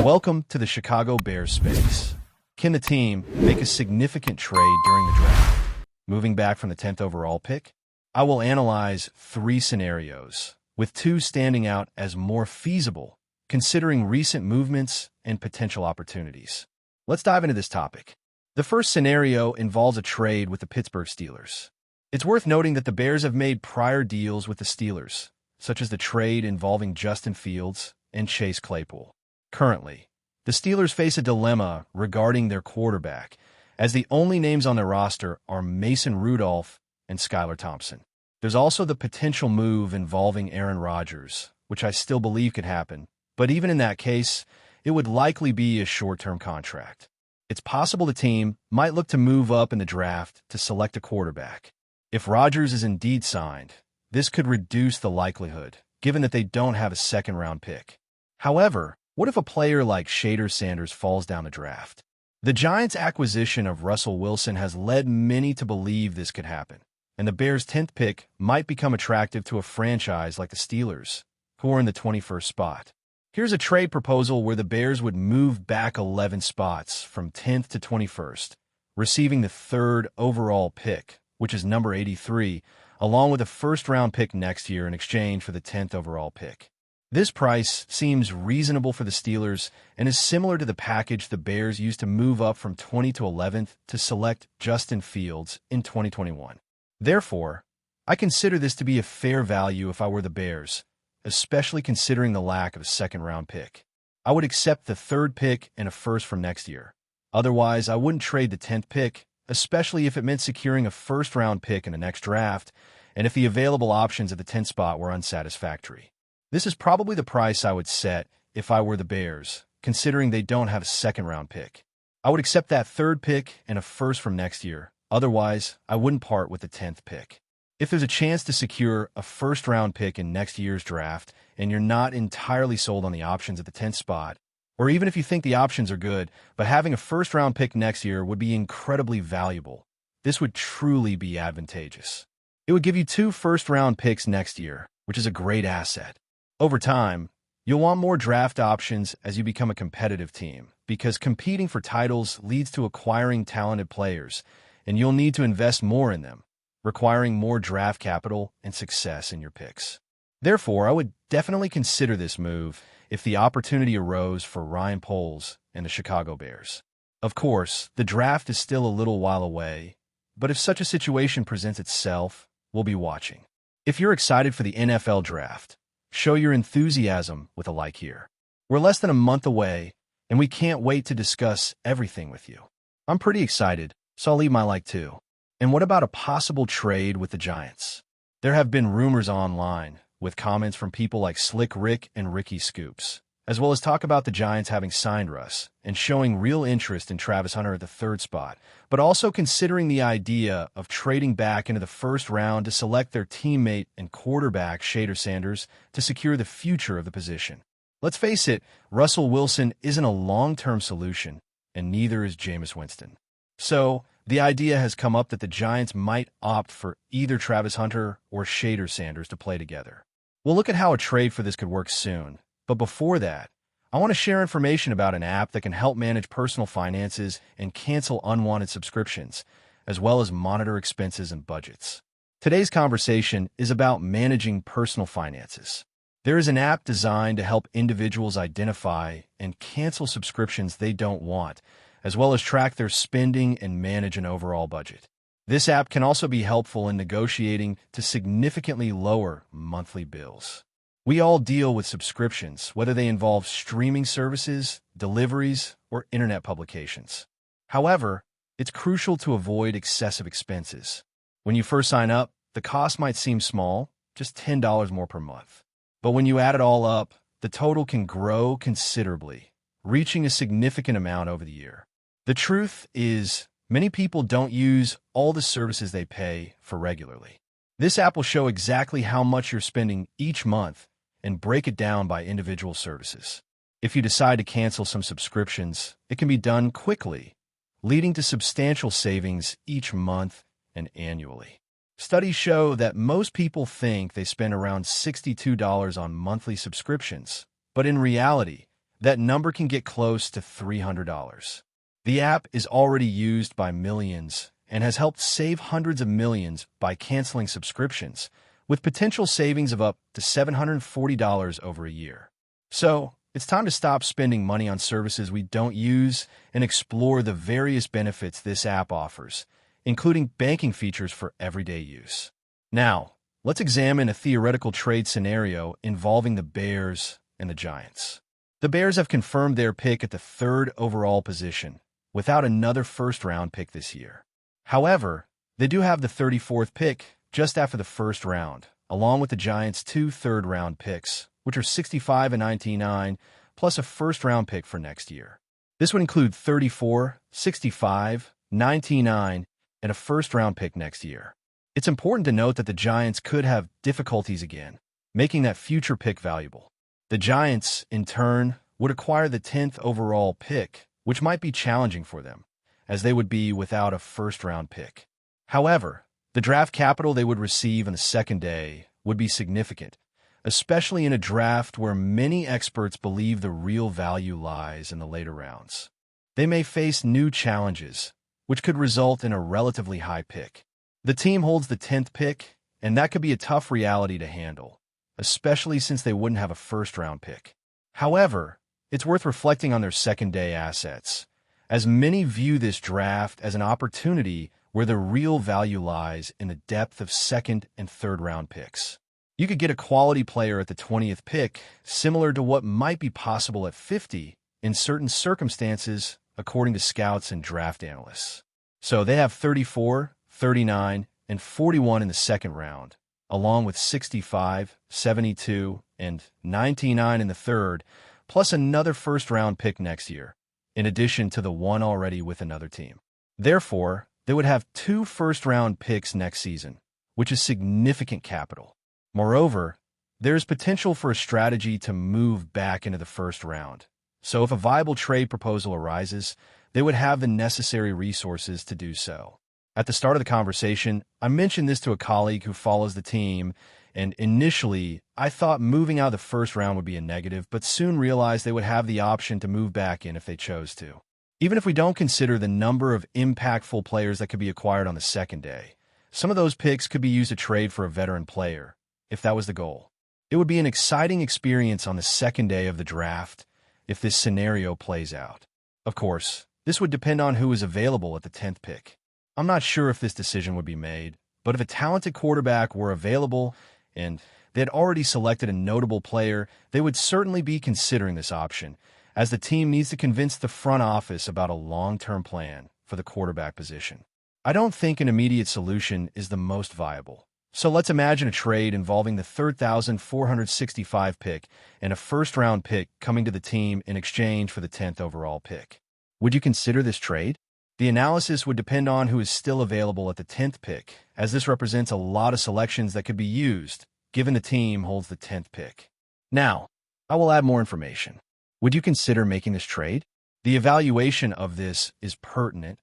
Welcome to the Chicago Bears space. Can the team make a significant trade during the draft, moving back from the 10th overall pick? I will analyze 3 scenarios, with 2 standing out as more feasible, considering recent movements and potential opportunities. Let's dive into this topic. The first scenario involves a trade with the Pittsburgh Steelers. It's worth noting that the Bears have made prior deals with the Steelers, such as the trade involving Justin Fields and Chase Claypool. Currently, the Steelers face a dilemma regarding their quarterback, as the only names on their roster are Mason Rudolph and Skylar Thompson. There's also the potential move involving Aaron Rodgers, which I still believe could happen, but even in that case, it would likely be a short-term contract. It's possible the team might look to move up in the draft to select a quarterback. If Rodgers is indeed signed, this could reduce the likelihood, given that they don't have a second-round pick. However, what if a player like Shedeur Sanders falls down the draft? The Giants' acquisition of Russell Wilson has led many to believe this could happen, and the Bears' 10th pick might become attractive to a franchise like the Steelers, who are in the 21st spot. Here's a trade proposal where the Bears would move back 11 spots from 10th to 21st, receiving the 3rd overall pick, which is number 83, along with a first-round pick next year in exchange for the 10th overall pick. This price seems reasonable for the Steelers and is similar to the package the Bears used to move up from 20 to 11th to select Justin Fields in 2021. Therefore, I consider this to be a fair value if I were the Bears, especially considering the lack of a second-round pick. I would accept the 3rd pick and a first from next year. Otherwise, I wouldn't trade the 10th pick, especially if it meant securing a first-round pick in the next draft and if the available options at the 10th spot were unsatisfactory. This is probably the price I would set if I were the Bears, considering they don't have a second-round pick. I would accept that 3rd pick and a first from next year. Otherwise, I wouldn't part with the 10th pick. If there's a chance to secure a first-round pick in next year's draft and you're not entirely sold on the options at the 10th spot, or even if you think the options are good, but having a first-round pick next year would be incredibly valuable, this would truly be advantageous. It would give you 2 first-round picks next year, which is a great asset. Over time, you'll want more draft options as you become a competitive team, because competing for titles leads to acquiring talented players, and you'll need to invest more in them, requiring more draft capital and success in your picks. Therefore, I would definitely consider this move if the opportunity arose for Ryan Poles and the Chicago Bears. Of course, the draft is still a little while away, but if such a situation presents itself, we'll be watching. If you're excited for the NFL draft, show your enthusiasm with a like here. We're less than a month away, and we can't wait to discuss everything with you. I'm pretty excited, so I'll leave my like too. And what about a possible trade with the Giants? There have been rumors online, with comments from people like Slick Rick and Ricky Scoops, as well as talk about the Giants having signed Russ and showing real interest in Travis Hunter at the 3rd spot, but also considering the idea of trading back into the 1st round to select their teammate and quarterback Shedeur Sanders to secure the future of the position. Let's face it, Russell Wilson isn't a long-term solution, and neither is Jameis Winston. So, the idea has come up that the Giants might opt for either Travis Hunter or Shedeur Sanders to play together. We'll look at how a trade for this could work soon, but before that, I want to share information about an app that can help manage personal finances and cancel unwanted subscriptions, as well as monitor expenses and budgets. Today's conversation is about managing personal finances. There is an app designed to help individuals identify and cancel subscriptions they don't want, as well as track their spending and manage an overall budget. This app can also be helpful in negotiating to significantly lower monthly bills. We all deal with subscriptions, whether they involve streaming services, deliveries, or internet publications. However, it's crucial to avoid excessive expenses. When you first sign up, the cost might seem small, just $10 more per month. But when you add it all up, the total can grow considerably, reaching a significant amount over the year. The truth is, many people don't use all the services they pay for regularly. This app will show exactly how much you're spending each month and break it down by individual services. If you decide to cancel some subscriptions, it can be done quickly, leading to substantial savings each month and annually. Studies show that most people think they spend around $62 on monthly subscriptions, but in reality, that number can get close to $300. The app is already used by millions and has helped save hundreds of millions by canceling subscriptions, with potential savings of up to $740 over a year. So, it's time to stop spending money on services we don't use and explore the various benefits this app offers, including banking features for everyday use. Now, let's examine a theoretical trade scenario involving the Bears and the Giants. The Bears have confirmed their pick at the 3rd overall position, without another first-round pick this year. However, they do have the 34th pick just after the first round, along with the Giants' 2 third-round picks, which are 65 and 99, plus a first-round pick for next year. This would include 34, 65, 99, and a first-round pick next year. It's important to note that the Giants could have difficulties again, making that future pick valuable. The Giants, in turn, would acquire the 10th overall pick, which might be challenging for them, as they would be without a first-round pick. However, the draft capital they would receive on the second day would be significant, especially in a draft where many experts believe the real value lies in the later rounds. They may face new challenges, which could result in a relatively high pick. The team holds the 10th pick, and that could be a tough reality to handle, especially since they wouldn't have a first-round pick. However, it's worth reflecting on their second-day assets, as many view this draft as an opportunity where the real value lies in the depth of second and third-round picks. You could get a quality player at the 20th pick, similar to what might be possible at 50 in certain circumstances, according to scouts and draft analysts. So they have 34, 39, and 41 in the second round, along with 65, 72, and 99 in the third, plus another first-round pick next year, in addition to the one already with another team. Therefore, they would have 2 first-round picks next season, which is significant capital. Moreover, there is potential for a strategy to move back into the first round. So if a viable trade proposal arises, they would have the necessary resources to do so. At the start of the conversation, I mentioned this to a colleague who follows the team, and initially, I thought moving out of the first round would be a negative, but soon realized they would have the option to move back in if they chose to. Even if we don't consider the number of impactful players that could be acquired on the second day, some of those picks could be used to trade for a veteran player, if that was the goal. It would be an exciting experience on the second day of the draft if this scenario plays out. Of course, this would depend on who is available at the 10th pick. I'm not sure if this decision would be made, but if a talented quarterback were available and they had already selected a notable player, they would certainly be considering this option, as the team needs to convince the front office about a long-term plan for the quarterback position. I don't think an immediate solution is the most viable. So let's imagine a trade involving the 3,465 pick and a first-round pick coming to the team in exchange for the 10th overall pick. Would you consider this trade? The analysis would depend on who is still available at the 10th pick, as this represents a lot of selections that could be used, given the team holds the 10th pick. Now, I will add more information. Would you consider making this trade? The evaluation of this is pertinent,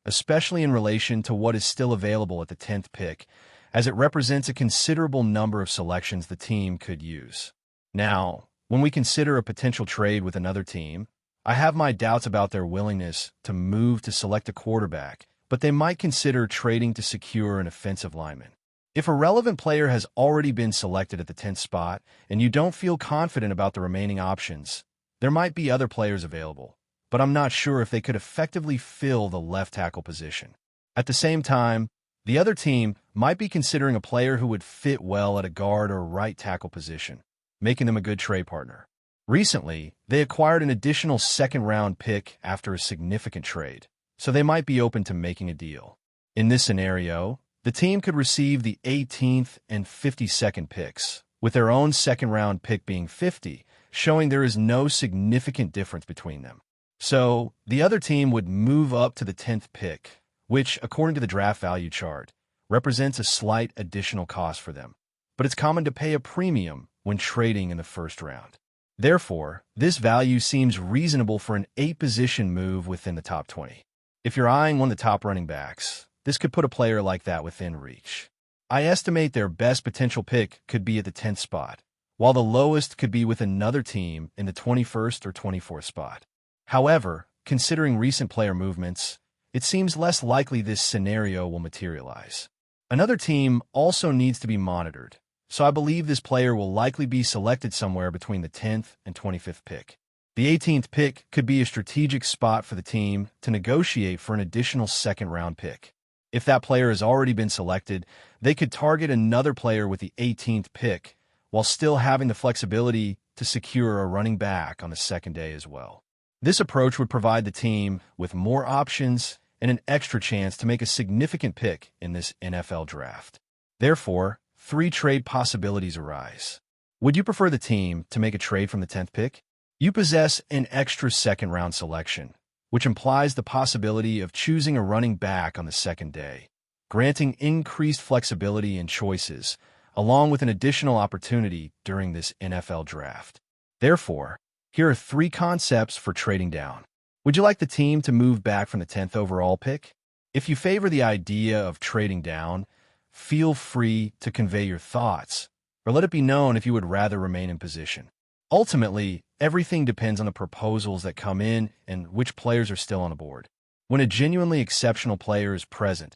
especially in relation to what is still available at the 10th pick, as it represents a considerable number of selections the team could use. Now, when we consider a potential trade with another team, I have my doubts about their willingness to move to select a quarterback, but they might consider trading to secure an offensive lineman. If a relevant player has already been selected at the 10th spot and you don't feel confident about the remaining options, there might be other players available, but I'm not sure if they could effectively fill the left tackle position. At the same time, the other team might be considering a player who would fit well at a guard or right tackle position, making them a good trade partner. Recently, they acquired an additional second-round pick after a significant trade, so they might be open to making a deal. In this scenario, the team could receive the 18th and 52nd picks, with their own second-round pick being 50, showing there is no significant difference between them. So, the other team would move up to the 10th pick, which, according to the draft value chart, represents a slight additional cost for them. But it's common to pay a premium when trading in the first round. Therefore, this value seems reasonable for an 8-position move within the top 20. If you're eyeing one of the top running backs, this could put a player like that within reach. I estimate their best potential pick could be at the 10th spot, while the lowest could be with another team in the 21st or 24th spot. However, considering recent player movements, it seems less likely this scenario will materialize. Another team also needs to be monitored, so I believe this player will likely be selected somewhere between the 10th and 25th pick. The 18th pick could be a strategic spot for the team to negotiate for an additional second-round pick. If that player has already been selected, they could target another player with the 18th pick while still having the flexibility to secure a running back on the second day as well. This approach would provide the team with more options and an extra chance to make a significant pick in this NFL draft. Therefore, 3 trade possibilities arise. Would you prefer the team to make a trade from the 10th pick? You possess an extra second-round selection, which implies the possibility of choosing a running back on the second day, granting increased flexibility and choices, along with an additional opportunity during this NFL draft. Therefore, here are 3 concepts for trading down. Would you like the team to move back from the 10th overall pick? If you favor the idea of trading down, feel free to convey your thoughts, or let it be known if you would rather remain in position. Ultimately, everything depends on the proposals that come in and which players are still on the board. When a genuinely exceptional player is present,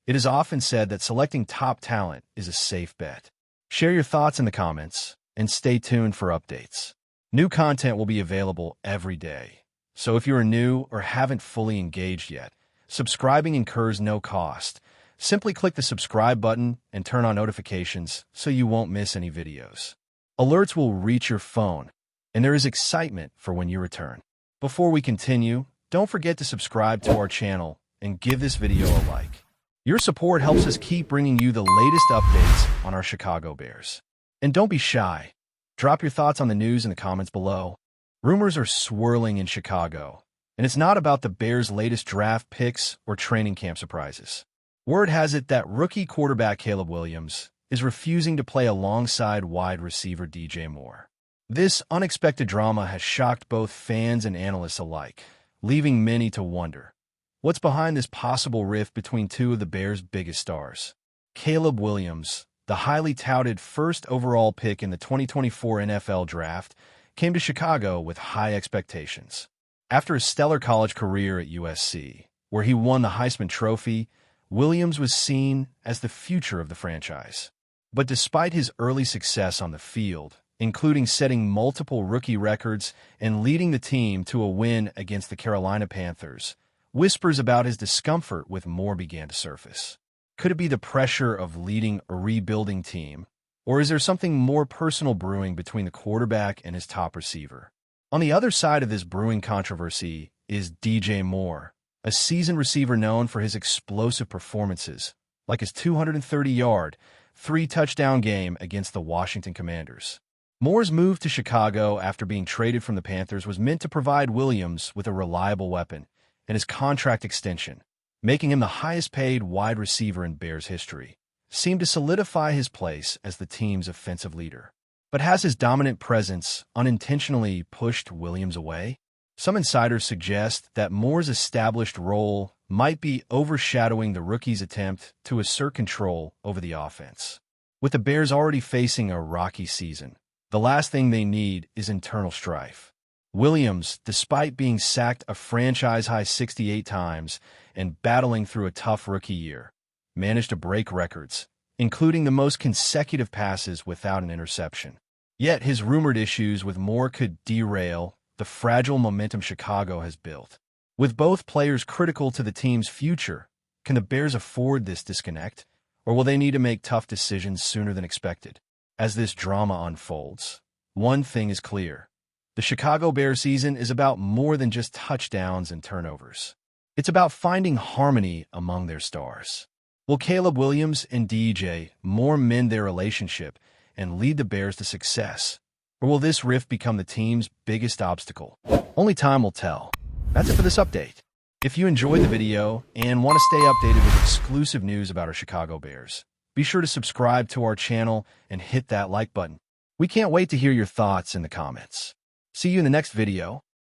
it is often said that selecting top talent is a safe bet. Share your thoughts in the comments, and stay tuned for updates. New content will be available every day, so if you are new or haven't fully engaged yet, subscribing incurs no cost. Simply click the subscribe button and turn on notifications so you won't miss any videos. Alerts will reach your phone, and there is excitement for when you return. Before we continue, don't forget to subscribe to our channel and give this video a like. Your support helps us keep bringing you the latest updates on our Chicago Bears. And don't be shy. Drop your thoughts on the news in the comments below. Rumors are swirling in Chicago, and it's not about the Bears' latest draft picks or training camp surprises. Word has it that rookie quarterback Caleb Williams is refusing to play alongside wide receiver DJ Moore. This unexpected drama has shocked both fans and analysts alike, leaving many to wonder, what's behind this possible rift between 2 of the Bears' biggest stars? Caleb Williams, the highly touted first overall pick in the 2024 NFL Draft, came to Chicago with high expectations. After a stellar college career at USC, where he won the Heisman Trophy, Williams was seen as the future of the franchise. But despite his early success on the field, including setting multiple rookie records and leading the team to a win against the Carolina Panthers, whispers about his discomfort with Moore began to surface. Could it be the pressure of leading a rebuilding team, or is there something more personal brewing between the quarterback and his top receiver? On the other side of this brewing controversy is DJ Moore, a seasoned receiver known for his explosive performances, like his 230-yard, 3-touchdown game against the Washington Commanders. Moore's move to Chicago after being traded from the Panthers was meant to provide Williams with a reliable weapon and his contract extension, making him the highest-paid wide receiver in Bears history, seemed to solidify his place as the team's offensive leader. But has his dominant presence unintentionally pushed Williams away? Some insiders suggest that Moore's established role might be overshadowing the rookie's attempt to assert control over the offense. With the Bears already facing a rocky season, the last thing they need is internal strife. Williams, despite being sacked a franchise-high 68 times and battling through a tough rookie year, managed to break records, including the most consecutive passes without an interception. Yet his rumored issues with Moore could derail the fragile momentum Chicago has built. With both players critical to the team's future, can the Bears afford this disconnect, or will they need to make tough decisions sooner than expected? As this drama unfolds, one thing is clear. The Chicago Bears season is about more than just touchdowns and turnovers. It's about finding harmony among their stars. Will Caleb Williams and DJ Moore mend their relationship and lead the Bears to success? Or will this rift become the team's biggest obstacle? Only time will tell. That's it for this update. If you enjoyed the video and want to stay updated with exclusive news about our Chicago Bears, be sure to subscribe to our channel and hit that like button. We can't wait to hear your thoughts in the comments. See you in the next video.